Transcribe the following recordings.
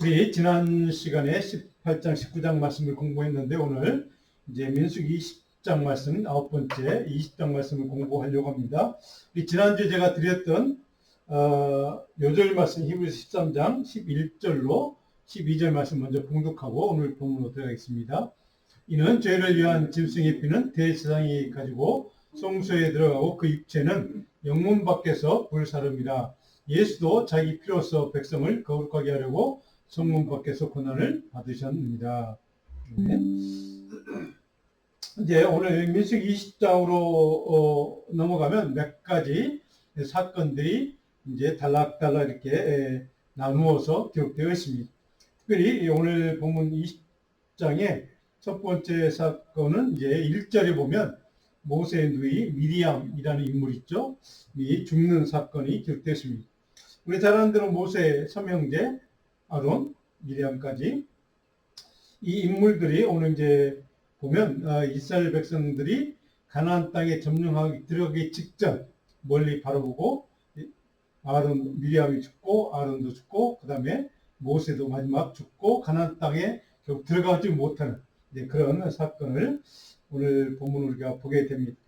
우리 지난 시간에 18장, 19장 말씀을 공부했는데 오늘 이제 민수기 20장 말씀, 9번째 20장 말씀을 공부하려고 합니다. 우리 지난주에 제가 드렸던 요절 말씀 히브리서 13장 11절로 12절 말씀 먼저 봉독하고 오늘 본문으로 들어가겠습니다. 이는 죄를 위한 짐승의 피는 대제사장이 가지고 성소에 들어가고 그 입체는 영문 밖에서 불사름이라. 예수도 자기 피로써 백성을 거룩하게 하려고 성문 밖에서 고난을 받으셨습니다. 네. 이제 오늘 민수기 20장으로 넘어가면 몇 가지 사건들이 이제 달락달락 이렇게 나누어서 기록되어 있습니다. 특별히 오늘 본문 20장의 첫 번째 사건은 이제 1절에 보면 모세의 누이 미리암이라는 인물 있죠. 이 죽는 사건이 기록되어 있습니다. 우리 잘 아는 대로 모세, 삼형제, 아론, 미리암까지 이 인물들이 오늘 이제 보면 이스라엘 백성들이 가나안 땅에 점령하기 들어가기 직전 멀리 바라보고 아론, 미리암이 죽고 아론도 죽고 그 다음에 모세도 마지막 죽고 가나안 땅에 결국 들어가지 못하는 그런 사건을 오늘 본문으로 우리가 보게 됩니다.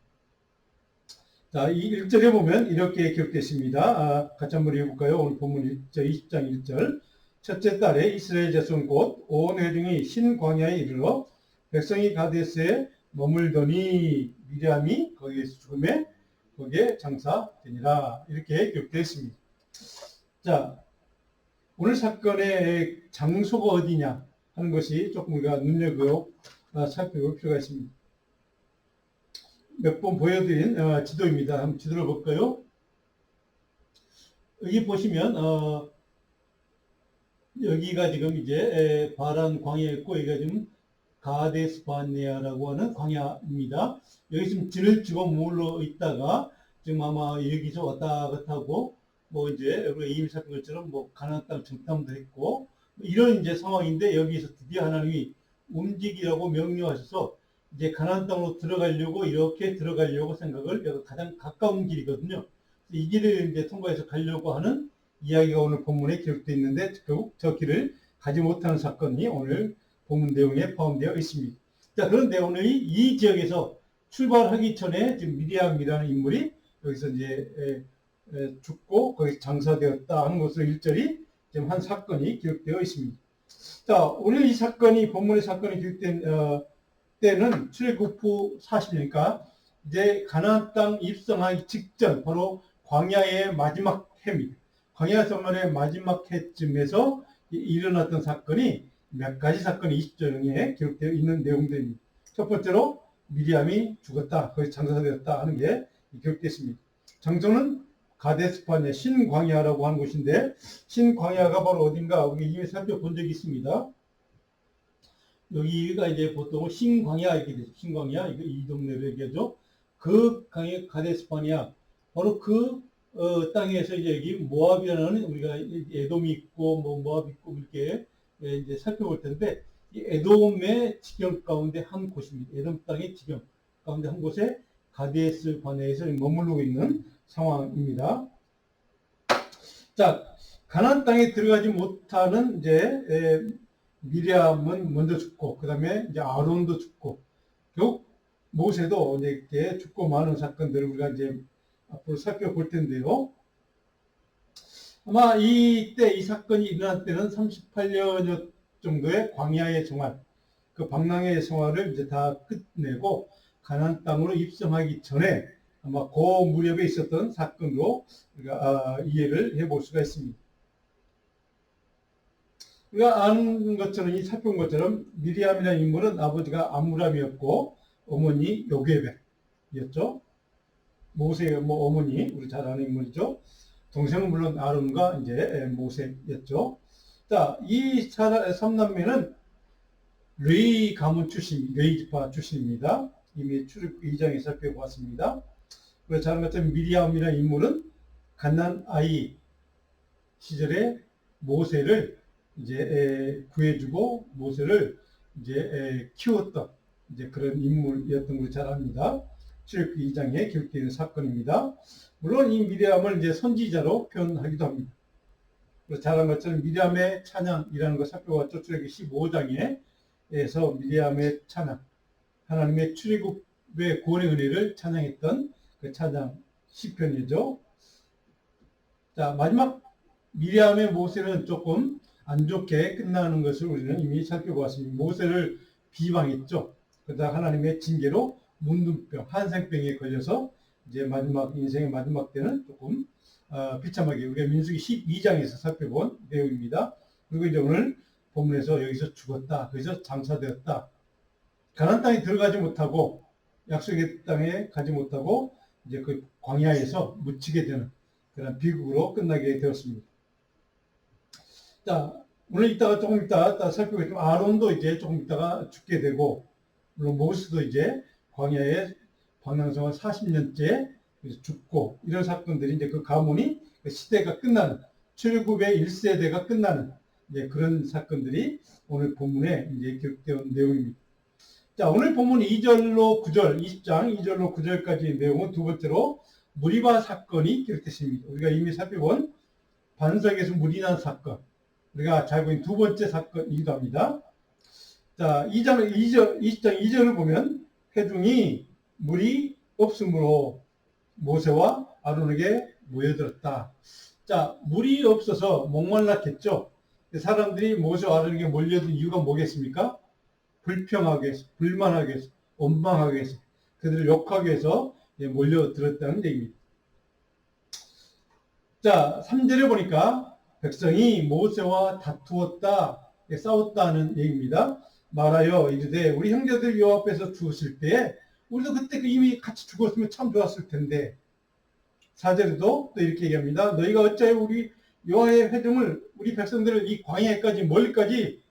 자, 이 1절에 보면 이렇게 기록되어 있습니다. 같이 한번 읽어볼까요? 오늘 본문 20장 1절. 첫째 달에 이스라엘 자손 곧 온 회중이 신 광야에 이르러 백성이 가데스에 머물더니 미리암이 거기에서 죽음에 거기에 장사되니라. 이렇게 기록되어 있습니다. 자, 오늘 사건의 장소가 어디냐 하는 것이 조금 우리가 눈여겨 살펴볼 필요가 있습니다. 몇 번 보여드린 지도입니다. 한번 지도를 볼까요? 여기 보시면 여기가 지금 이제 바란 광야였고 여기가 지금 가데스 바네아라고 하는 광야입니다. 여기 지금 진을 찍어 머물러 있다가 지금 아마 여기서 왔다 갔다 하고 뭐 이제 우리가 이미 살핀 것처럼 뭐 가나안 땅 정탐도 했고 이런 이제 상황인데 여기서 드디어 하나님이 움직이라고 명령하셔서 이제 가나안 땅으로 들어가려고 이렇게 들어가려고 생각을 가장 가까운 길이거든요. 이 길을 이제 통과해서 가려고 하는 이야기가 오늘 본문에 기록되어 있는데 결국 저 길을 가지 못하는 사건이 오늘 본문 내용에 포함되어 있습니다. 자, 그런데 오늘 이 지역에서 출발하기 전에 지금 미리암이라는 인물이 여기서 이제 죽고 거기서 장사되었다 하는 것으로 일절이 지금 한 사건이 기록되어 있습니다. 자, 오늘 이 사건이 본문의 사건이 기록된 때는 출애굽 후 40년이니까 이제 가나안 땅 입성하기 직전 바로 광야의 마지막 해입니다. 광야 생활의 마지막 해쯤에서 일어났던 사건이 몇 가지 사건이 20절에 기록되어 있는 내용들입니다. 첫 번째로 미리암이 죽었다, 거기서 장사되었다 하는 게 기록되어 있습니다. 장소는 가데스 바네아 신광야라고 하는 곳인데 신광야가 바로 어딘가 우리 이미 살펴본 적이 있습니다. 여기가 이제 보통 신광야 이렇게 되죠. 신광야 이 동네로 얘기하죠. 그 강의 가데스 바네아 바로 그 땅에서 이제 여기 모압이라는 우리가 에돔이 있고 뭐 모압 있고 이렇게 이제 살펴볼 텐데 이 에돔의 지경 가운데 한 곳입니다. 에돔 땅의 지경 가운데 한 곳에 가데스 바네아에서 머무르고 있는 상황입니다. 자, 가나안 땅에 들어가지 못하는 이제 미리암은 먼저 죽고 그 다음에 이제 아론도 죽고 결국 모세도 이제 이렇게 죽고 마는 사건들을 우리가 이제 앞으로 살펴볼 텐데요. 아마 이때 이 사건이 일어날 때는 38년 정도의 광야의 생활, 그 방랑의 생활을 이제 다 끝내고 가나안 땅으로 입성하기 전에 아마 그 무렵에 있었던 사건으로 우리가 이해를 해볼 수가 있습니다. 우리가 아는 것처럼 이 살펴본 것처럼 미리암이라는 인물은 아버지가 아므람이었고 어머니 요게벳이었죠. 모세의 뭐 어머니 우리 잘 아는 인물이죠. 동생은 물론 아론과 이제 모세였죠. 자, 이 삼남매는 레위 가문 출신, 레위 지파 출신입니다. 이미 출애굽 2장에 살펴보았습니다. 그래서 잘 아는 것처럼 미리암이라는 인물은 갓난 아이 시절에 모세를 이제 구해주고 모세를 이제 키웠던 이제 그런 인물이었던 걸 잘 압니다. 출애굽 2장에 기록되어 있는 사건입니다. 물론 이 미리암을 이제 선지자로 표현하기도 합니다. 잘한 것처럼 미리암의 찬양이라는 거 살펴봤죠. 출애굽기 15장에서 미리암의 찬양, 하나님의 출애굽의 구원의 은혜를 찬양했던 그 찬양 시편이죠. 자, 마지막 미리암의 모세는 조금 안 좋게 끝나는 것을 우리는 이미 살펴보았습니다. 모세를 비방했죠. 그러다 하나님의 징계로 문둥병, 한생병에 걸려서 이제 마지막 인생의 마지막 때는 조금 비참하게 우리가 민수기 12장에서 살펴본 내용입니다. 그리고 이제 오늘 본문에서 여기서 죽었다. 거기서 장사되었다. 가나안 땅에 들어가지 못하고 약속의 땅에 가지 못하고 이제 그 광야에서 묻히게 되는 그런 비극으로 끝나게 되었습니다. 자, 오늘 조금 이따 살펴보겠지만 아론도 이제 조금 있다가 죽게 되고, 물론 모세도 이제 광야에 방랑생활 40년째 죽고, 이런 사건들이 이제 그 가문이 그 시대가 끝나는, 출애굽의 1세대가 끝나는 이제 그런 사건들이 오늘 본문에 이제 기록되어 내용입니다. 자, 오늘 본문 2절로 9절, 20장 2절로 9절까지의 내용은 두 번째로 무리바 사건이 기록됐습니다. 우리가 이미 살펴본 반석에서 물이 난 사건, 우리가 잘 보인 두 번째 사건이기도 합니다. 자, 20장 2절을 보면 회중이 물이 없으므로 모세와 아론에게 모여들었다. 자, 물이 없어서 목말랐겠죠. 사람들이 모세와 아론에게 몰려든 이유가 뭐겠습니까? 불평하게 해서, 불만하게 해서, 원망하게 해서, 그들을 욕하게 해서 몰려들었다는 얘기입니다. 자, 3절에 보니까 백성이 모세와 다투었다, 싸웠다는 얘기입니다. 말하여 이르되 우리 형제들 여호와 앞에서 죽었을 때에 우리도 그때 이미 같이 죽었으면 참 좋았을 텐데. 4절에도 또 이렇게 얘기합니다. 너희가 어찌하여 우리 여호와의 회중을, 우리 백성들을 이 광야에까지 멀리까지,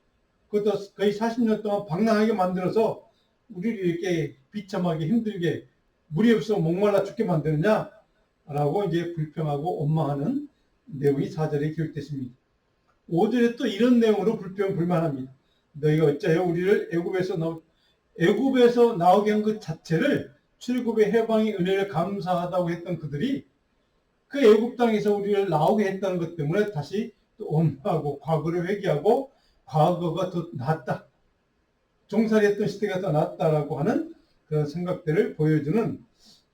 그것도 거의 40년 동안 방랑하게 만들어서 우리를 이렇게 비참하게 힘들게 물이 없어 목말라 죽게 만드느냐? 라고 이제 불평하고 원망하는 내용이 4절에 기록됐습니다. 5절에 또 이런 내용으로 불평 불만합니다. 너희가 어찌하여 우리를 애굽에서 나오게 한 것 자체를 출애굽의 해방의 은혜를 감사하다고 했던 그들이 그 애굽 땅에서 우리를 나오게 했다는 것 때문에 다시 또 원망하고 과거를 회개하고 과거가 더 낫다, 종살이했던 시대가 더 낫다라고 하는 그런 생각들을 보여주는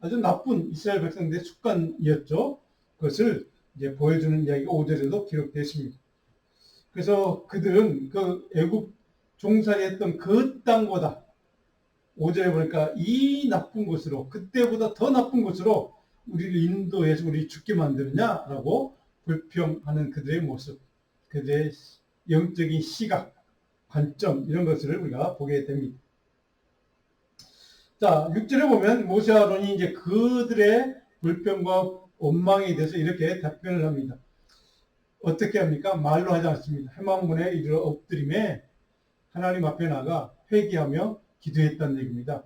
아주 나쁜 이스라엘 백성들의 습관이었죠. 그것을 이제 보여주는 이야기가 5절에도 기록되어 있습니다. 그래서 그들은 그 애굽 종살이했던 그 땅보다 5절에 보니까 이 나쁜 곳으로, 그때보다 더 나쁜 곳으로 우리를 인도해서 우리 죽게 만드느냐라고 불평하는 그들의 모습, 그들의 영적인 시각, 관점, 이런 것을 우리가 보게 됩니다. 자, 6절에 보면 모세와 아론이 이제 그들의 불평과 원망에 대해서 이렇게 답변을 합니다. 어떻게 합니까? 말로 하지 않습니다. 회망문에 이르러 엎드림에 하나님 앞에 나가 회개하며 기도했다는 얘기입니다.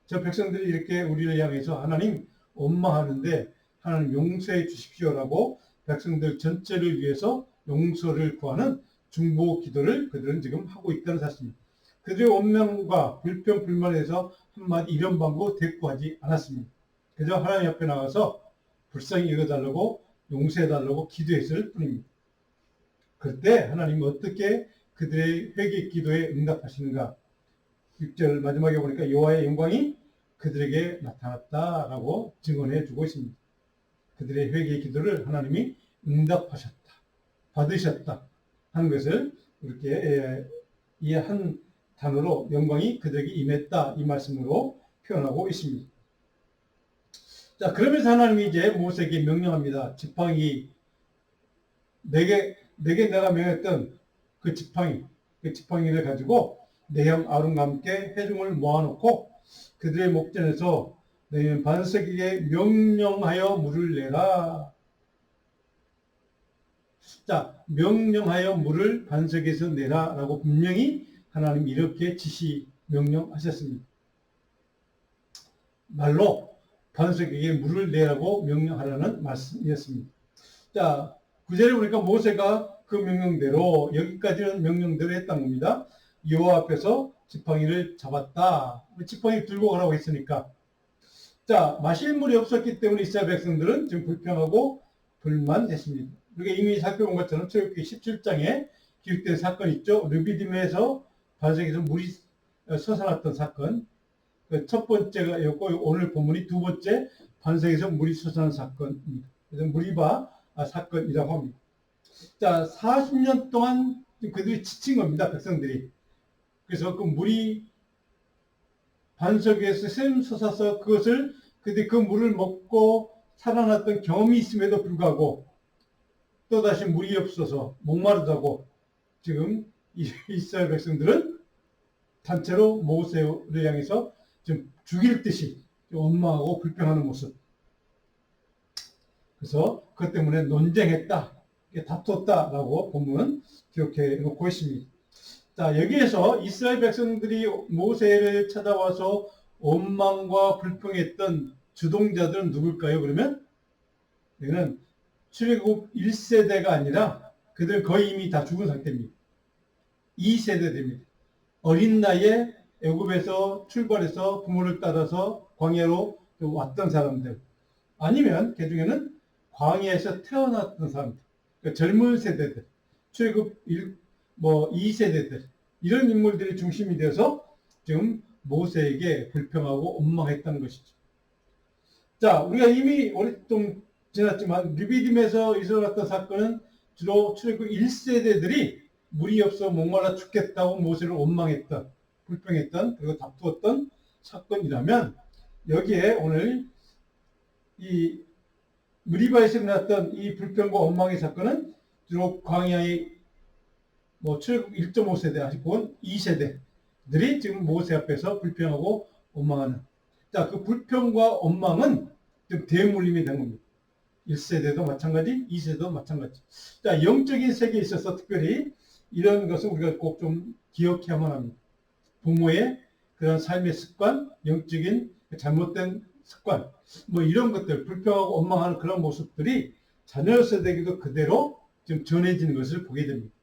저 백성들이 이렇게 우리를 향해서 하나님 원망하는데 하나님 용서해 주십시오라고 백성들 전체를 위해서 용서를 구하는 중보 기도를 그들은 지금 하고 있다는 사실입니다. 그들의 원망과 불평 불만에서 한마디 이런 방법 대꾸하지 않았습니다. 그저 하나님 앞에 나가서 불쌍히 여겨달라고 용서해달라고 기도했을 뿐입니다. 그때 하나님은 어떻게 그들의 회개 기도에 응답하시는가? 6절 마지막에 보니까 여호와의 영광이 그들에게 나타났다라고 증언해 주고 있습니다. 그들의 회개 기도를 하나님이 응답하셨다, 받으셨다 하는 것을 이렇게 이 한 단어로 영광이 그들에게 임했다, 이 말씀으로 표현하고 있습니다. 자, 그러면서 하나님이 이제 모세에게 명령합니다. 지팡이, 내게 내가 명했던 그 지팡이를 가지고 내 형 아론과 함께 회중을 모아놓고 그들의 목전에서 너희는 반석에게 명령하여 물을 내라. 자, 명령하여 물을 반석에서 내라라고 분명히 하나님 이렇게 명령하셨습니다. 말로 반석에게 물을 내라고 명령하라는 말씀이었습니다. 자, 9절에 보니까 모세가 그 명령대로, 여기까지는 명령대로 했다는 겁니다. 여호와 앞에서 지팡이를 잡았다. 지팡이 들고 가라고 했으니까. 자, 마실 물이 없었기 때문에 이스라엘 백성들은 지금 불평하고 불만했습니다. 우리가 이미 살펴본 것처럼 출애굽기 17장에 기록된 사건 있죠. 르비딤에서 반석에서 물이 솟아났던 사건. 그 첫 번째가 였고 오늘 본문이 두 번째 반석에서 물이 솟아난 사건입니다. 그래서 무리바 사건이라고 합니다. 자, 40년 동안 그들이 지친 겁니다. 백성들이. 그래서 그 물이 반석에서 샘솟아서 그것을 그들이 그 물을 먹고 살아났던 경험이 있음에도 불구하고 또다시 물이 없어서 목마르다고 지금 이스라엘 백성들은 단체로 모세를 향해서 좀 죽일 듯이 원망하고 불평하는 모습. 그래서 그것 때문에 논쟁했다, 다퉜다라고 본문은 기록해 놓고 있습니다. 자, 여기에서 이스라엘 백성들이 모세를 찾아와서 원망과 불평했던 주동자들은 누굴까요? 그러면 여기는 출애굽 1세대가 아니라 그들은 거의 이미 다 죽은 상태입니다. 2세대입니다. 어린 나이에 애굽에서 출발해서 부모를 따라서 광야로 왔던 사람들, 아니면 그 중에는 광야에서 태어났던 사람들, 그러니까 젊은 세대들, 출애굽 2세대들, 이런 인물들이 중심이 되어서 지금 모세에게 불평하고 원망했다는 것이죠. 자, 우리가 이미 좀 지났지만 르비딤에서 일어났던 사건은 주로 출애굽 1세대들이 물이 없어 목말라 죽겠다고 모세를 원망했던, 불평했던, 그리고 다투었던 사건이라면, 여기에 오늘 이 무리바에서 일어났던 이 불평과 원망의 사건은 주로 광야의 출애굽 1.5세대 아직 2세대들이 지금 모세 앞에서 불평하고 원망하는. 자, 그 불평과 원망은 좀 대물림이 된 겁니다. 1세대도 마찬가지, 2세대도 마찬가지. 자, 영적인 세계에 있어서 특별히 이런 것을 우리가 꼭 좀 기억해야만 합니다. 부모의 그런 삶의 습관, 영적인 잘못된 습관, 이런 것들, 불평하고 원망하는 그런 모습들이 자녀 세대에게도 그대로 좀 전해지는 것을 보게 됩니다.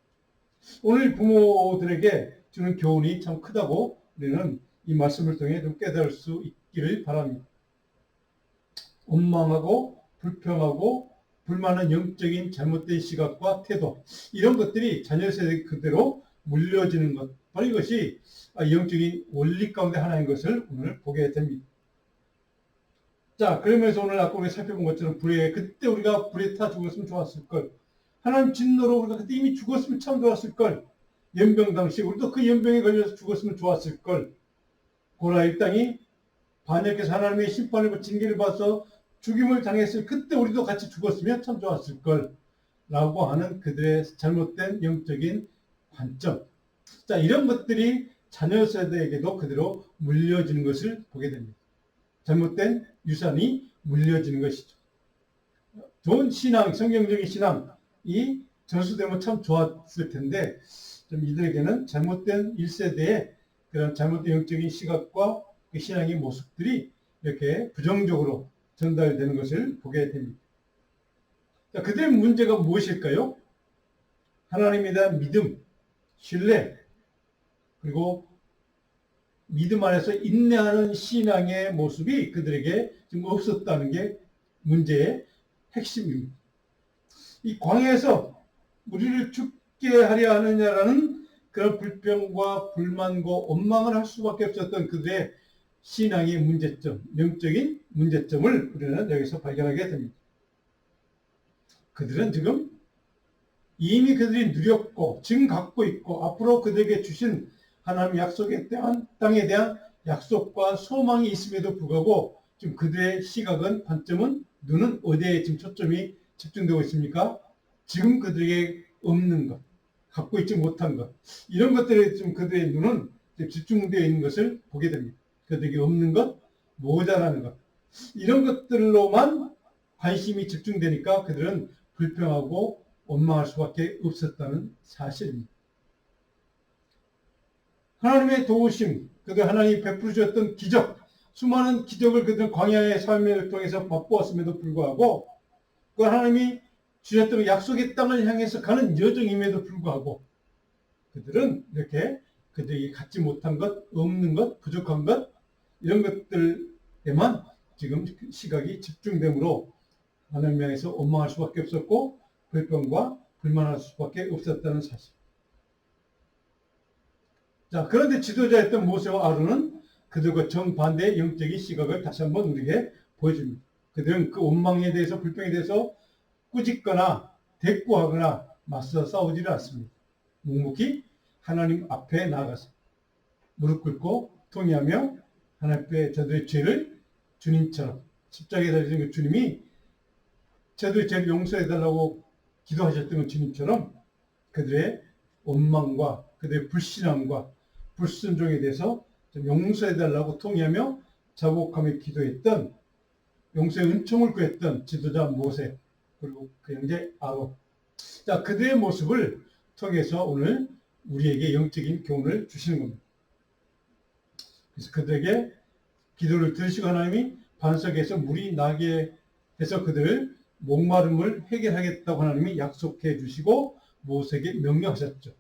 오늘 부모들에게 주는 교훈이 참 크다고 우리는 이 말씀을 통해 좀 깨달을 수 있기를 바랍니다. 원망하고 불평하고 불만한 영적인 잘못된 시각과 태도, 이런 것들이 자녀 세대 그대로 물려지는 것, 바로 이것이 영적인 원리 가운데 하나인 것을 오늘 보게 됩니다. 자, 그러면서 오늘 아까 우리가 살펴본 것처럼 그때 우리가 불에 타 죽었으면 좋았을 걸. 하나님 진노로 우리가 그때 이미 죽었으면 참 좋았을 걸. 연병 당시 우리도 그 연병에 걸려서 죽었으면 좋았을 걸. 고라 일당이 반역해서 하나님의 심판을 징계를 받아서 죽임을 당했을 그때 우리도 같이 죽었으면 참 좋았을 걸. 라고 하는 그들의 잘못된 영적인 관점. 자, 이런 것들이 자녀 세대에게도 그대로 물려지는 것을 보게 됩니다. 잘못된 유산이 물려지는 것이죠. 좋은 신앙, 성경적인 신앙이 전수되면 참 좋았을 텐데, 좀 이들에게는 잘못된 1세대의 그런 잘못된 영적인 시각과 그 신앙의 모습들이 이렇게 부정적으로 전달되는 것을 보게 됩니다. 자, 그들의 문제가 무엇일까요? 하나님에 대한 믿음, 신뢰, 그리고 믿음 안에서 인내하는 신앙의 모습이 그들에게 지금 없었다는 게 문제의 핵심입니다. 이 광야에서 우리를 죽게 하려 하느냐라는 그런 불평과 불만과 원망을 할 수밖에 없었던 그들의 신앙의 문제점, 영적인 문제점을 우리는 여기서 발견하게 됩니다. 그들은 지금 이미 그들이 누렸고 지금 갖고 있고 앞으로 그들에게 주신 하나님 약속에 대한 땅에 대한 약속과 소망이 있음에도 불구하고 지금 그들의 시각은 관점은 눈은 어디에 지금 초점이 집중되고 있습니까? 지금 그들에게 없는 것, 갖고 있지 못한 것, 이런 것들에 지금 그들의 눈은 집중되어 있는 것을 보게 됩니다. 그들에게 없는 것, 모자라는 것, 이런 것들로만 관심이 집중되니까 그들은 불평하고 원망할 수밖에 없었다는 사실입니다. 하나님의 도우심, 그들 하나님이 베풀어 주었던 기적, 수많은 기적을 그들은 광야의 삶을 통해서 맛보았음에도 불구하고 그 하나님이 주셨던 약속의 땅을 향해서 가는 여정임에도 불구하고 그들은 이렇게 그들이 갖지 못한 것, 없는 것, 부족한 것, 이런 것들에만 지금 시각이 집중되므로 하나님 향해서 원망할 수밖에 없었고, 불평과 불만할 수밖에 없었다는 사실. 자, 그런데 지도자였던 모세와 아론은 그들과 정반대의 영적인 시각을 다시 한번 우리에게 보여줍니다. 그들은 그 원망에 대해서, 불평에 대해서 꾸짖거나 대꾸하거나 맞서 싸우지를 않습니다. 묵묵히 하나님 앞에 나아가서 무릎 꿇고 통회하며 하나님 앞에 저들의 죄를 주님처럼, 십자가에 달리신 그 주님이 저들의 죄를 용서해달라고 기도하셨던 그 주님처럼 그들의 원망과 그들의 불신앙과 불순종에 대해서 좀 용서해달라고 통회하며 자복하며 기도했던, 용서의 은총을 구했던 지도자 모세, 그리고 그 형제 아론. 자, 그들의 모습을 통해서 오늘 우리에게 영적인 교훈을 주시는 겁니다. 그래서 그들에게 기도를 들으시고 하나님이 반석에서 물이 나게 해서 그들을 목마름을 해결하겠다고 하나님이 약속해 주시고 모세에게 명령하셨죠.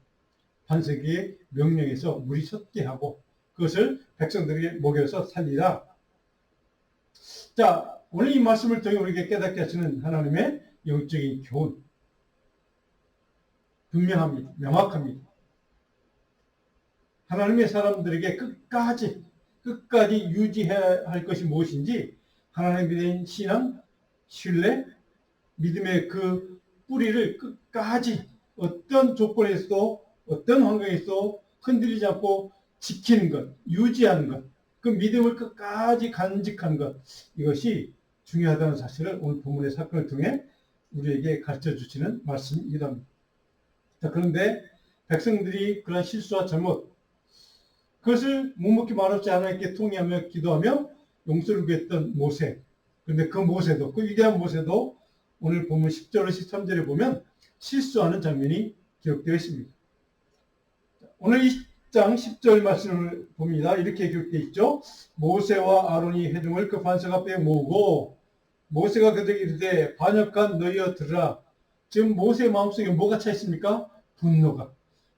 반석의 명령에서 물이 솟게 하고 그것을 백성들에게 먹여서 살리라. 자, 오늘 이 말씀을 통해 우리에게 깨닫게 하시는 하나님의 영적인 교훈 분명합니다. 명확합니다. 하나님의 사람들에게 끝까지 유지해야 할 것이 무엇인지, 하나님에 대한 신앙, 신뢰, 믿음의 그 뿌리를 끝까지 어떤 조건에서도 어떤 환경에서도 흔들리지 않고 지키는 것, 유지하는 것, 그 믿음을 끝까지 간직하는 것, 이것이 중요하다는 사실을 오늘 본문의 사건을 통해 우리에게 가르쳐 주시는 말씀이기도 합니다. 자, 그런데 백성들이 그런 실수와 잘못, 그것을 묵묵히 말없이 하나님께 통회하며 기도하며 용서를 구했던 모세. 그런데 그 모세도, 그 위대한 모세도 오늘 본문 10절과 13절에 보면 실수하는 장면이 기록되어 있습니다. 오늘 2장 10절 말씀을 봅니다. 이렇게 기록되어 있죠. 모세와 아론이 회중을 그 반석 앞에 모으고 모세가 그들에게 이르되 반역한 너희여 들으라. 지금 모세의 마음속에 뭐가 차 있습니까? 분노가.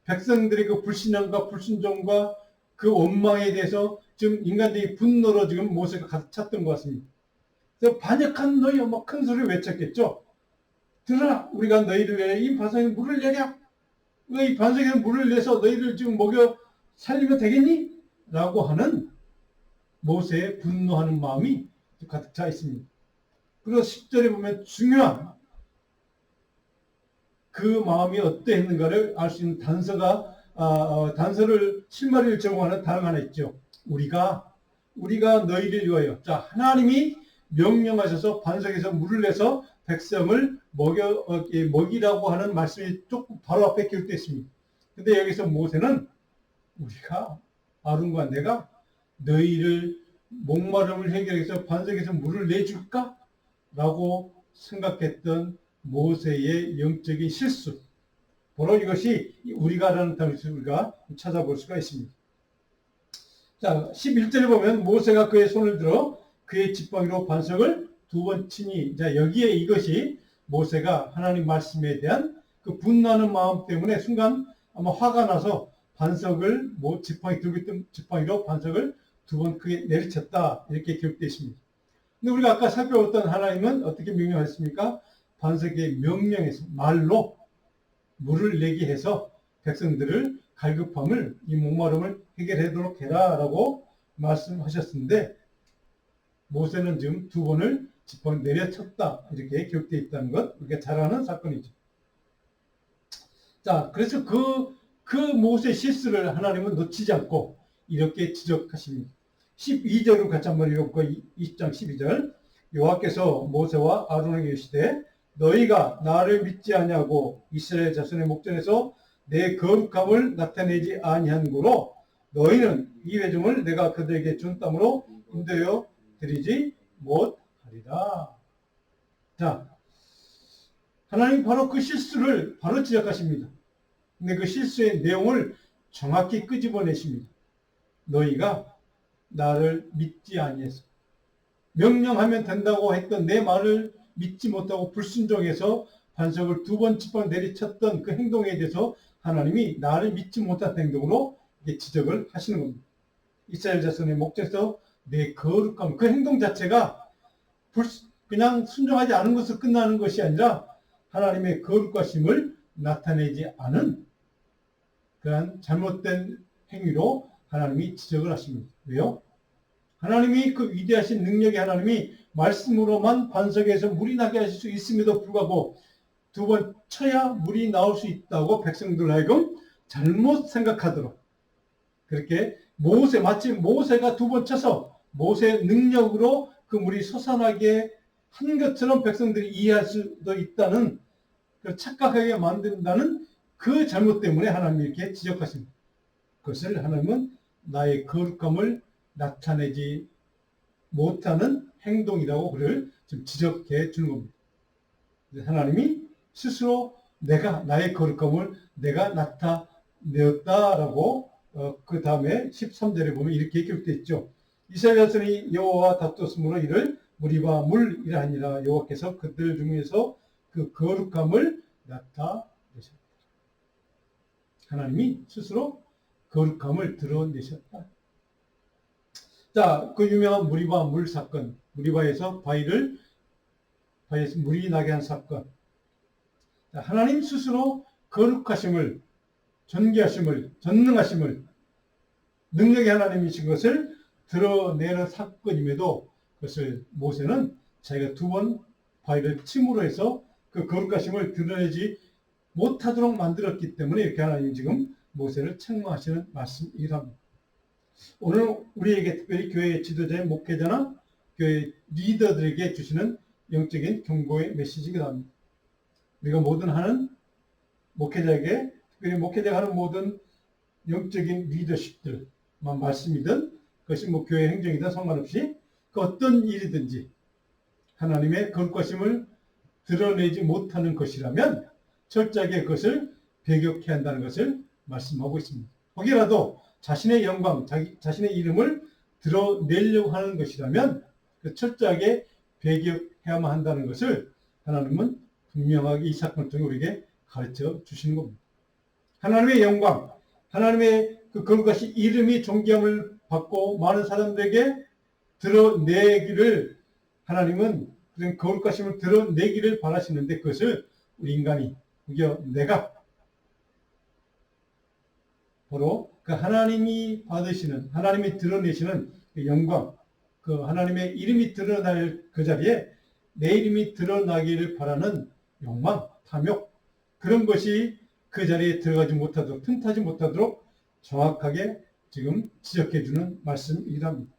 백성들의 그 불신앙과 불순종과 그 원망에 대해서 지금 인간들이 분노로 지금 모세가 가득 찼던 것 같습니다. 그래서 반역한 너희여 막 큰 소리를 외쳤겠죠. 들으라, 우리가 너희를 위해 이 반석에 물을 내려. 이 반석에 물을 내서 너희를 지금 먹여 살리면 되겠니? 라고 하는 모세의 분노하는 마음이 가득 차 있습니다. 그리고 10절에 보면 중요한 그 마음이 어떠했는가를 알 수 있는 단서를 실마리를 제공하는 단어가 하나 있죠. 우리가 너희를 위하여. 자, 하나님이 명령하셔서 반석에서 물을 내서 백성을 먹이라고 하는 말씀이 조금 바로 앞에 기록되어 있습니다. 근데 여기서 모세는 우리가, 아론과 내가 너희를 목마름을 해결해서 반석에서 물을 내줄까? 라고 생각했던 모세의 영적인 실수. 바로 이것이 우리가라는 단어에서 우리가 찾아볼 수가 있습니다. 자, 11절에 보면 모세가 그의 손을 들어 그의 지팡이로 반석을 두 번 치니, 자, 여기에 이것이 모세가 하나님 말씀에 대한 그 분노하는 마음 때문에 순간 아마 화가 나서 반석을, 지팡이 들고 있던 지팡이로 반석을 두 번 크게 내리쳤다. 이렇게 기록되어 있습니다. 근데 우리가 아까 살펴봤던 하나님은 어떻게 명령하셨습니까? 반석의 명령에서 말로 물을 내게 해서 백성들을 갈급함을, 이 목마름을 해결하도록 해라라고 말씀하셨는데 모세는 지금 두 번을 지팡이 내려쳤다. 이렇게 기록되어 있다는 것, 우리가 잘 아는 사건이죠. 자, 그래서 그 모세의 실수를 하나님은 놓치지 않고 이렇게 지적하십니다. 12절을 같이 한번 읽어볼까요? 20장 12절. 여호와께서 모세와 아론에게 이르시되 너희가 나를 믿지 아니하고 이스라엘 자손의 목전에서 내 거룩함을 나타내지 아니한 고로 너희는 이 회중을 내가 그들에게 준 땅으로 인도하여 드리지 못하리라. 자, 하나님 바로 그 실수를 바로 지적하십니다. 근데 그 실수의 내용을 정확히 끄집어내십니다. 너희가 나를 믿지 아니해서, 명령하면 된다고 했던 내 말을 믿지 못하고 불순종해서 반석을 두 번 지팡이 내리쳤던 그 행동에 대해서 하나님이 나를 믿지 못한 행동으로 지적을 하시는 겁니다. 이스라엘 자손의 목전에서 내 거룩함, 그 행동 자체가 그냥 순종하지 않은 것으로 끝나는 것이 아니라 하나님의 거룩하심을 나타내지 않은 그러한 잘못된 행위로 하나님이 지적을 하십니다. 왜요? 하나님이 그 위대하신 능력의 하나님이 말씀으로만 반석에서 물이 나게 하실 수 있음에도 불구하고 두 번 쳐야 물이 나올 수 있다고 백성들 하여금 잘못 생각하도록 그렇게 마치 모세가 두 번 쳐서 모세의 능력으로 그 물이 솟아나게 한 것처럼 백성들이 이해할 수도 있다는 착각하게 만든다는 그 잘못 때문에 하나님이 이렇게 지적하십니다. 그것을 하나님은 나의 거룩함을 나타내지 못하는 행동이라고 그를 좀 지적해 주는 겁니다. 하나님이 스스로 나의 거룩함을 내가 나타내었다라고 그 다음에 13절에 보면 이렇게 기록되어 있죠. 이스라엘 자손이 여호와와 다투었으므로 이를 무리바 물이라 하니라. 여호와께서 그들 중에서 그 거룩함을 나타내셨다. 하나님이 스스로 거룩함을 드러내셨다. 자, 그 유명한 무리바 물 사건, 무리바에서 바위에서 물이 나게 한 사건. 자, 하나님 스스로 거룩하심을, 존귀하심을, 전능하심을, 능력의 하나님이신 것을 드러내는 사건임에도 그것을 모세는 자기가 두 번 바위를 침으로 해서 그 거룩하심을 드러내지 못하도록 만들었기 때문에 이렇게 하나님이 지금 모세를 책망하시는 말씀이기도 합니다. 오늘 우리에게 특별히 교회 지도자의 목회자나 교회 리더들에게 주시는 영적인 경고의 메시지이기도 합니다. 우리가 모든 하는 목회자에게, 특별히 목회자가 하는 모든 영적인 리더십들만 말씀이든 그것이 교회 행정이든 상관없이 그 어떤 일이든지 하나님의 거룩하심을 드러내지 못하는 것이라면 철저하게 그것을 배격해야 한다는 것을 말씀하고 있습니다. 혹이라도 자신의 영광, 자신의 이름을 드러내려고 하는 것이라면 철저하게 배격해야만 한다는 것을 하나님은 분명하게 이 사건을 통해 우리에게 가르쳐 주시는 겁니다. 하나님의 영광, 하나님의 그 거룩하신 이름이 존귀함을 받고 많은 사람들에게 드러내기를 하나님은 그런 거룩하심을 드러내기를 바라시는데 그것을 우리 인간이, 내가 바로 그 하나님이 받으시는, 하나님이 드러내시는 그 영광, 그 하나님의 이름이 드러날 그 자리에 내 이름이 드러나기를 바라는 욕망, 탐욕, 그런 것이 그 자리에 들어가지 못하도록, 틈타지 못하도록 정확하게 지금 지적해주는 말씀이기도 합니다.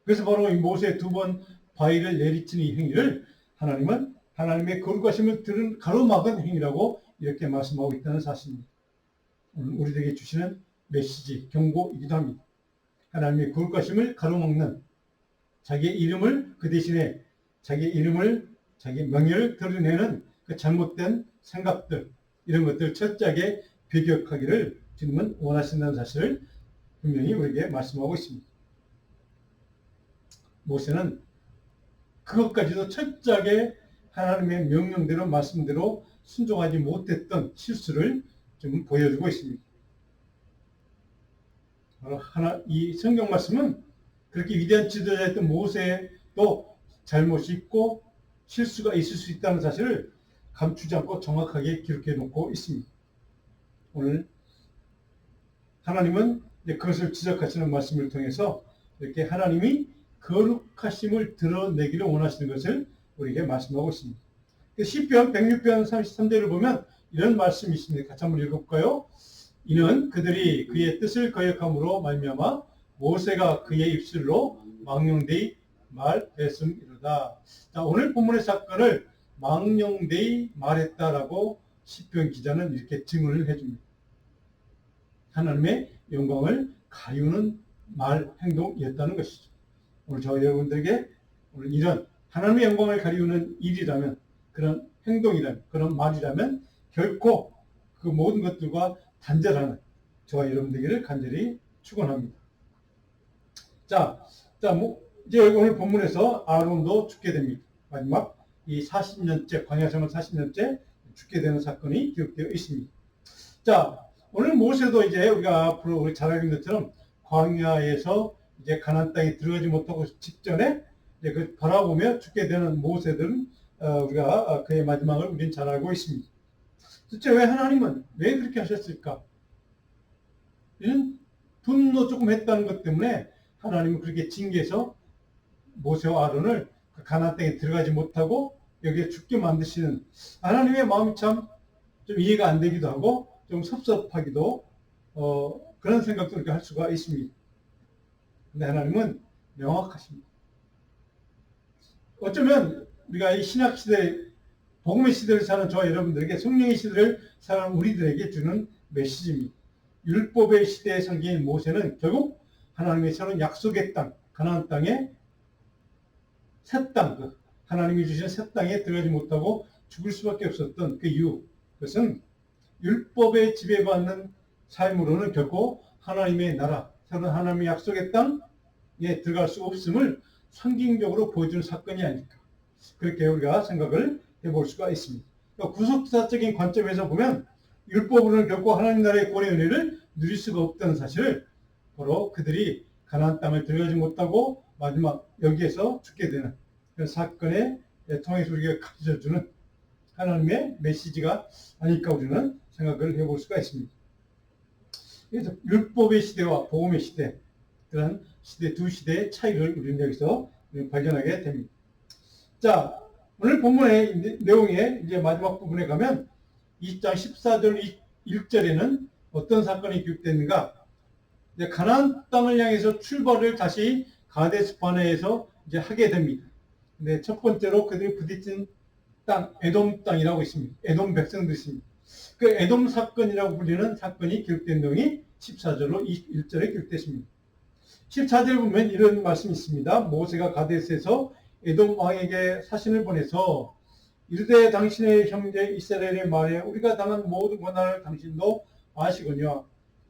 그래서 바로 이 모세 두 번 바위를 내리치는 이 행위를 하나님은 하나님의 거룩하심을 가로막은 행위라고 이렇게 말씀하고 있다는 사실입니다. 오늘 우리에게 주시는 메시지, 경고이기도 합니다. 하나님의 거룩하심을 가로막는 자기의 이름을 그 대신에 자기의 이름을, 자기의 명예를 드러내는 그 잘못된 생각들, 이런 것들을 철저하게 배격하기를 주님은 원하신다는 사실을 분명히 우리에게 말씀하고 있습니다. 모세는 그것까지도 철저하게 하나님의 명령대로 말씀대로 순종하지 못했던 실수를 좀 보여주고 있습니다. 이 성경 말씀은 그렇게 위대한 지도자였던 모세도 잘못이 있고 실수가 있을 수 있다는 사실을 감추지 않고 정확하게 기록해 놓고 있습니다. 오늘 하나님은 그것을 지적하시는 말씀을 통해서 이렇게 하나님이 거룩하심을 드러내기를 원하시는 것을 우리에게 말씀하고 있습니다. 시편 106편 33절을 보면 이런 말씀이 있습니다. 같이 한번 읽어볼까요? 이는 그들이 그의 뜻을 거역함으로 말미암아 모세가 그의 입술로 망령되이 말했음이로다. 자, 오늘 본문의 사건을 망령되이 말했다라고 시편 기자는 이렇게 증언을 해줍니다. 하나님의 영광을 가리우는 말, 행동이었다는 것이죠. 오늘 저 여러분들에게 오늘 이런 하나님의 영광을 가리우는 일이라면, 그런 행동이라면, 그런 말이라면 결코 그 모든 것들과 단절하는 저와 여러분 되기를 간절히 축원합니다. 이제 오늘 본문에서 아론도 죽게 됩니다. 마지막 이 40년째, 광야 생활 40년째 죽게 되는 사건이 기록되어 있습니다. 자, 오늘 모세도 이제 우리가 앞으로 우리 잘 알고 있는 것처럼 광야에서 이제 가나안 땅에 들어가지 못하고 직전에 이제 그 바라보며 죽게 되는 모세들은 우리가 그의 마지막을 우리는 잘 알고 있습니다. 도대체 왜 하나님은 왜 그렇게 하셨을까? 이는 분노 조금 했다는 것 때문에 하나님은 그렇게 징계해서 모세와 아론을 가나안 땅에 들어가지 못하고 여기에 죽게 만드시는 하나님의 마음이 참 좀 이해가 안 되기도 하고 좀 섭섭하기도 그런 생각도 이렇게 할 수가 있습니다. 근데 하나님은 명확하십니다. 어쩌면 우리가 이 신약 시대, 복음의 시대를 사는 저와 여러분들에게 성령의 시대를 사는 우리들에게 주는 메시지입니다. 율법의 시대의 상징인 모세는 결국 하나님의 서는 약속의 땅, 가나안 땅에 새 땅, 하나님이 주신 새 땅에 들어가지 못하고 죽을 수밖에 없었던 그 이유, 그것은 율법에 지배받는 삶으로는 결코 하나님의 나라, 서는 하나님의 약속의 땅에 들어갈 수 없음을 상징적으로 보여주는 사건이 아닐까. 그렇게 우리가 생각을 해볼 수가 있습니다. 그러니까 구속사적인 관점에서 보면 율법으로는 결코 하나님 나라의 구원의 은혜를 누릴 수가 없다는 사실을 바로 그들이 가나안 땅을 들어가지 못하고 마지막 여기에서 죽게 되는 그런 사건에 통해서 우리가 가르쳐주는 하나님의 메시지가 아닐까 우리는 생각을 해볼 수가 있습니다. 그래서 율법의 시대와 복음의 시대, 그런 시대, 두 시대의 차이를 우리는 여기서 발견하게 됩니다. 자, 오늘 본문의 내용의 이제 마지막 부분에 가면 2장 14절 1절에는 어떤 사건이 기록되는가? 이제 가나안 땅을 향해서 출발을 다시 가데스 바네에서 이제 하게 됩니다. 근데 첫 번째로 그들이 부딪힌 땅, 에돔 땅이라고 있습니다. 에돔 백성들이 있습니다. 그 에돔 사건이라고 불리는 사건이 기록된 내용이 14절로 21절에 기록됐습니다. 14절 보면 이런 말씀이 있습니다. 모세가 가데스에서 에돔 왕에게 사신을 보내서 이르되 당신의 형제 이스라엘의 말에 우리가 당한 모든 고난을 당신도 아시거니와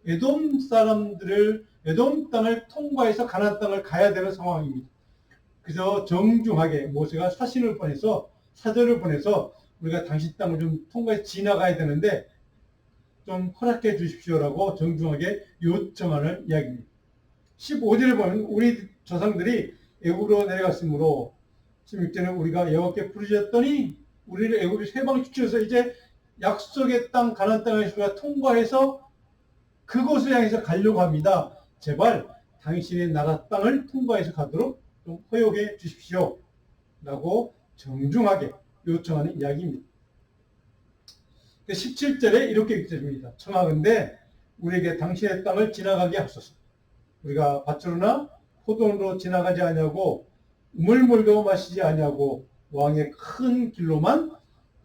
에돔 사람들을 에돔 땅을 통과해서 가나안 땅을 가야 되는 상황입니다. 그래서 정중하게 모세가 사신을 보내서 사절을 보내서 우리가 당신 땅을 좀 통과해서 지나가야 되는데 좀 허락해 주십시오라고 정중하게 요청하는 이야기입니다. 15절을 보면 우리 조상들이 애굽으로 내려갔으므로 16절에 우리가 여호와께 부르짖었더니 우리를 애굽에 해방시켜서 이제 약속의 땅 가나안 땅을 우리가 통과해서 그곳을 향해서 가려고 합니다. 제발 당신의 나라 땅을 통과해서 가도록 좀 허용해 주십시오 라고 정중하게 요청하는 이야기입니다. 17절에 이렇게 읽혀집니다. 청하건대 우리에게 당신의 땅을 지나가게 하소서. 우리가 밭으로나 포도원으로 지나가지 아니하고 우물물도 마시지 아니하고 왕의 큰 길로만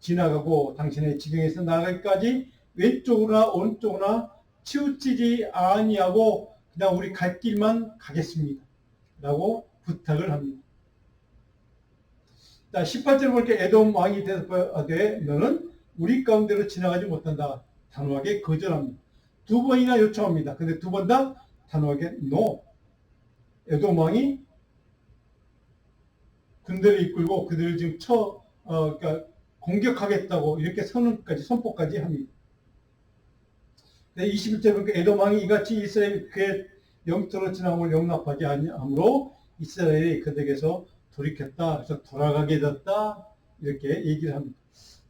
지나가고 당신의 지경에서 나가기까지 왼쪽으로나 오른쪽으로나 치우치지 아니하고 그냥 우리 갈 길만 가겠습니다 라고 부탁을 합니다. 자, 18절 보니까 에돔 왕이 대답하되 너는 우리 가운데로 지나가지 못한다. 단호하게 거절합니다. 두 번이나 요청합니다. 근데 두 번 다 단호하게 NO. 에돔 왕이 군대를 이끌고 그들을 지금 그러니까 공격하겠다고 이렇게 선포까지 합니다. 21절 보니까 에돔 왕이 이같이 이스라엘 그의 영토로 지나감을 용납하지 아니하므로 이스라엘이 그들에게서 돌이켰다. 그래서 돌아가게 됐다. 이렇게 얘기를 합니다.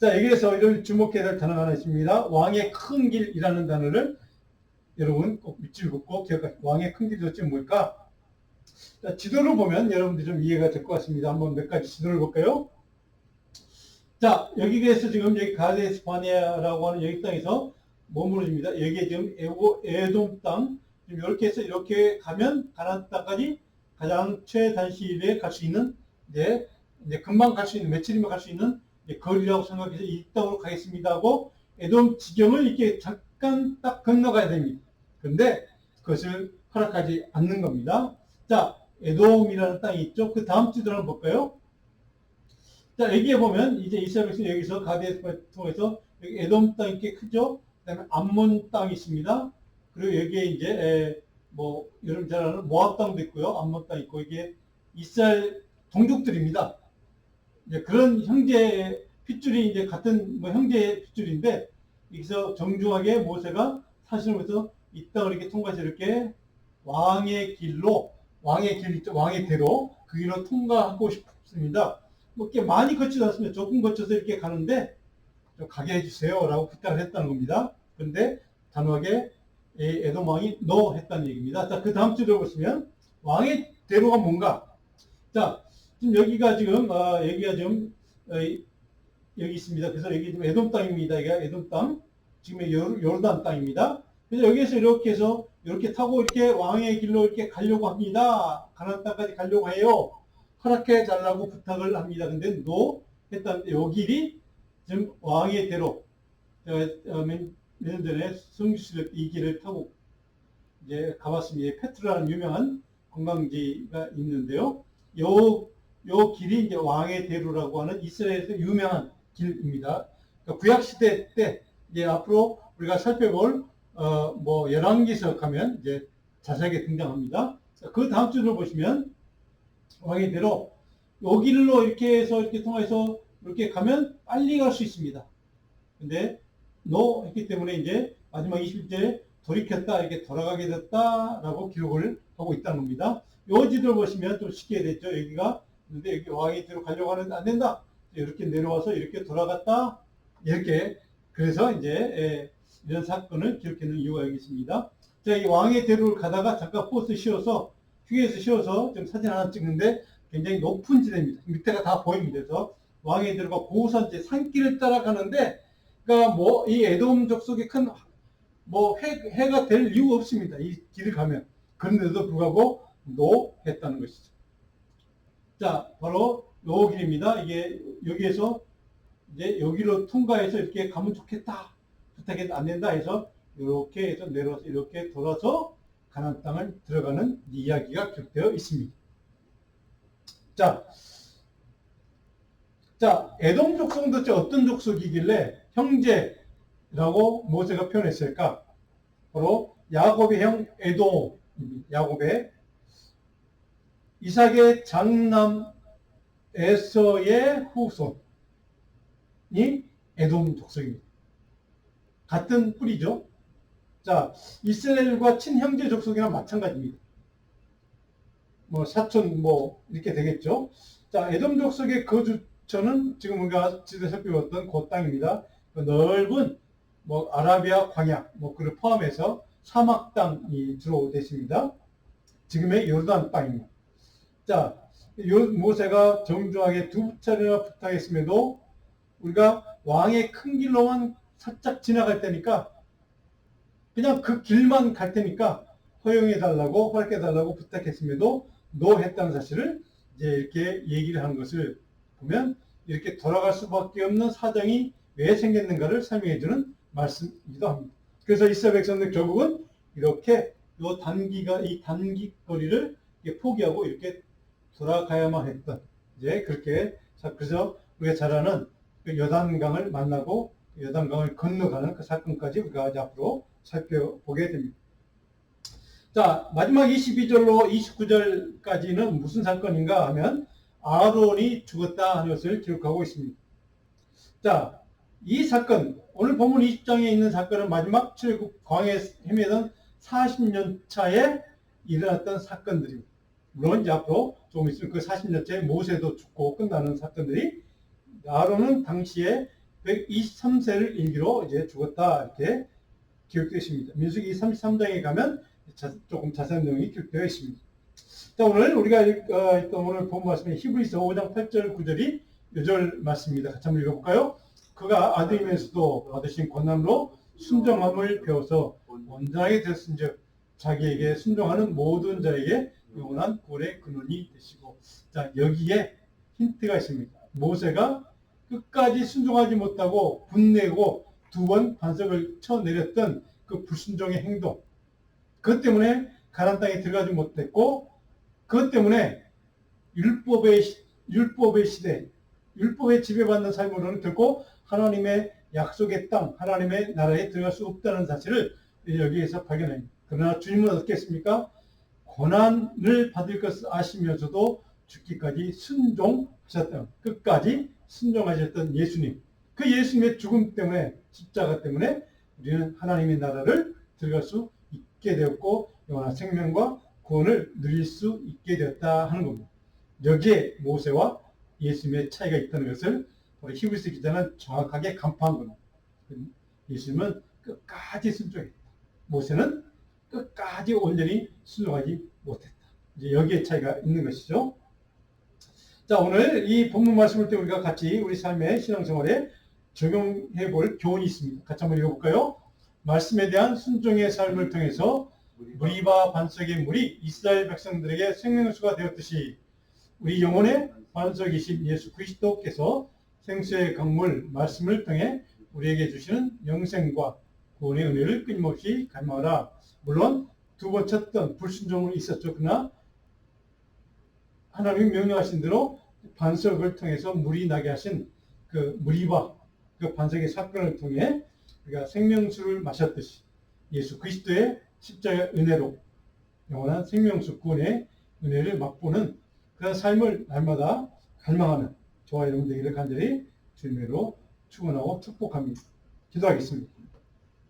자, 여기에서 이런 주목해야 될 단어가 하나 있습니다. 왕의 큰 길이라는 단어를 여러분 꼭 밑줄 긋고 기억하십시오. 왕의 큰 길이 도대체 뭘까? 자, 지도를 보면 여러분들이 좀 이해가 될 것 같습니다. 한번 몇 가지 지도를 볼까요? 자, 여기에서 지금 여기 가데스 바네아라고 하는 여기 땅에서 머무릅니다. 여기에 지금 에돔 땅, 이렇게 해서 이렇게 가면 가나안 땅까지 가장 최단시일에 갈 수 있는 이제 금방 갈 수 있는 며칠이면 갈 수 있는 거리라고 생각해서 이 땅으로 가겠습니다 하고 에돔 지경을 이렇게 잠깐 딱 건너가야 됩니다. 그런데 그것을 허락하지 않는 겁니다. 자, 에돔이라는 땅이 있죠. 그 다음 지도를 한번 볼까요? 자, 여기에 보면 이제 이스라엘에서 여기서 가데스 통해서 여기 에돔 땅이 이렇게 크죠. 그다음에 암몬 땅이 있습니다. 그리고 여기에 이제 여러분 잘 아는 모압 땅도 있고요. 암몬 땅 있고 이게 이스라엘 동족들입니다. 이제 그런 형제 핏줄이 이제 같은 형제 핏줄인데 여기서 정중하게 모세가 사신을 해서 이 땅을 이렇게 통과해서 이렇게 왕의 길로 왕의 길 있죠. 왕의 대로 그 길로 통과하고 싶습니다. 뭐 이렇게 많이 거치지 않습니다. 조금 거쳐서 이렇게 가는데 좀 가게 해주세요 라고 부탁을 했다는 겁니다. 그런데 단호하게 에돔 왕이 노 했다는 얘기입니다. 자, 그 다음 줄을 보시면 왕의 대로가 뭔가. 자, 지금 여기가 지금 여기가 좀 여기 있습니다. 그래서 여기 지금 에돔 땅입니다. 이게 에돔 땅, 지금의 요르단 땅입니다. 그래서 여기에서 이렇게 해서 이렇게 타고 이렇게 왕의 길로 이렇게 가려고 합니다. 가나안 땅까지 가려고 해요. 허락해 달라고 부탁을 합니다. 근데 노 했다는데 요 길이 지금 왕의 대로 제가 몇 년 전에 성주시를 이 길을 타고 이제 가봤습니다. 페트라는 유명한 관광지가 있는데요. 요 길이 이제 왕의 대로라고 하는 이스라엘에서 유명한 길입니다. 그러니까 구약 시대 때 이제 앞으로 우리가 살펴볼 뭐 열왕기서 가면 이제 자세하게 등장합니다. 그 다음 줄을 보시면 왕의 대로 요 길로 이렇게 해서 이렇게 통해서 이렇게 가면 빨리 갈 수 있습니다. 근데 노 했기 때문에 이제 마지막 21절에 돌이켰다 이렇게 돌아가게 됐다라고 기록을 하고 있다는 겁니다. 요 지도를 보시면 좀 쉽게 됐죠. 여기가 근데 여기 왕의 대로 가려고 하는데 안 된다. 이렇게 내려와서 이렇게 돌아갔다 이렇게 그래서 이제 이런 사건을 기록하는 이유가 여기 있습니다. 자, 이 왕의 대로를 가다가 잠깐 포스 쉬어서 휴게소 쉬어서 좀 사진 하나 찍는데 굉장히 높은 지대입니다. 밑에가 다 보입니다. 그래서 왕의 대로가 고산지 산길을 따라가는데 그러니까 뭐 이 에돔 족속이 큰 뭐 해가 될 이유 없습니다. 이 길을 가면. 그런데도 불구하고 노 했다는 것이죠. 자, 바로 요 길입니다. 이게 여기에서 이제 여기로 통과해서 이렇게 가면 좋겠다. 부탁해도 안 된다 해서 이렇게 해서 내려와서 이렇게 돌아서 가나안 땅을 들어가는 이야기가 기록되어 있습니다. 자, 에돔 족속은 도대체 어떤 족속이길래 형제라고 모세가 표현했을까? 바로 야곱의 형 에돔, 야곱의 이삭의 장남 에서의 후손이 에돔 족속입니다. 같은 뿌리죠. 자, 이스라엘과 친형제 족속이랑 마찬가지입니다. 뭐 사촌 뭐 이렇게 되겠죠. 자, 에돔 족속의 거주처는 지금 우리가 지도에 살펴봤던 그 땅입니다. 그 넓은 뭐 아라비아 광야 뭐 그를 포함해서 사막 땅이 주로 되십니다. 지금의 요르단 땅입니다. 자, 모세가 정중하게 두 차례나 부탁했음에도 우리가 왕의 큰 길로만 살짝 지나갈 테니까 그냥 그 길만 갈 테니까 허용해 달라고 허락해 달라고 부탁했음에도 노 했다는 사실을 이제 이렇게 얘기를 하는 것을 보면 이렇게 돌아갈 수밖에 없는 사정이 왜 생겼는가를 설명해 주는 말씀이기도 합니다. 그래서 이스라엘 백성들 결국은 이렇게 이 단기거리를 포기하고 이렇게 돌아가야만 했던 이제 그렇게 그래서 우리가 잘 아는 그 요단강을 만나고 요단강을 건너가는 그 사건까지 우리가 앞으로 살펴보게 됩니다. 자, 마지막 22절로 29절까지는 무슨 사건인가 하면 아론이 죽었다 하는 것을 기록하고 있습니다. 자, 이 사건, 오늘 본문 20장에 있는 사건은 마지막 출애굽 광야에 헤매던 40년 차에 일어났던 사건들입니다. 물론 이제 앞으로 조금 있으면 그 40년 차에 모세도 죽고 끝나는 사건들이 아론은 당시에 123세를 일기로 이제 죽었다 이렇게 기록되어 있습니다. 민수기 33장에 가면 조금 자세한 내용이 기록되어 있습니다. 자, 오늘 우리가 오늘 본 말씀은 히브리서 5장 8절 9절이 요절 말씀입니다. 같이 한번 읽어볼까요? 그가 아들이면서도 받으신 권한으로 순종함을 배워서 온전하게 됐은즉 자기에게 순종하는 모든 자에게 영원한 구원의 근원이 되시고. 자, 여기에 힌트가 있습니다. 모세가 끝까지 순종하지 못하고 분내고 두 번 반석을 쳐내렸던 그 불순종의 행동, 그것 때문에 가나안 땅에 들어가지 못했고, 그것 때문에 율법의 시대, 율법에 지배받는 삶으로는 결코 하나님의 약속의 땅, 하나님의 나라에 들어갈 수 없다는 사실을 여기에서 발견합니다. 그러나 주님은 어떻게 했습니까? 고난을 받을 것을 아시면서도 죽기까지 순종하셨던, 끝까지 순종하셨던 예수님. 그 예수님의 죽음 때문에, 십자가 때문에 우리는 하나님의 나라를 들어갈 수 있게 되었고 영원한 생명과 구원을 누릴 수 있게 되었다 하는 겁니다. 여기에 모세와 예수님의 차이가 있다는 것을 우리 히브리서 기자는 정확하게 간파한 겁니다. 예수님은 끝까지 순종했다. 모세는 끝까지 온전히 순종하지 못했다. 이제 여기에 차이가 있는 것이죠. 자, 오늘 이 본문 말씀을 때 우리가 같이 우리 삶의 신앙생활에 적용해 볼 교훈이 있습니다. 같이 한번 읽어볼까요? 말씀에 대한 순종의 삶을 통해서 무리바 반석의 물이 이스라엘 백성들에게 생명수가 되었듯이 우리 영혼의 반석이신 예수 그리스도께서 생수의 강물 말씀을 통해 우리에게 주시는 영생과 구원의 은혜를 끊임없이 갈망하라. 물론 두 번 쳤던 불순종은 있었죠. 그러나 하나님이 명령하신 대로 반석을 통해서 물이 나게 하신 그 무리바 그 반석의 사건을 통해 우리가 생명수를 마셨듯이 예수 그리스도의 십자가의 은혜로 영원한 생명수 구원의 은혜를 맛보는 그런 삶을 날마다 갈망하는 저와 여러분 되기를 간절히 주님으로 축원하고 축복합니다. 기도하겠습니다.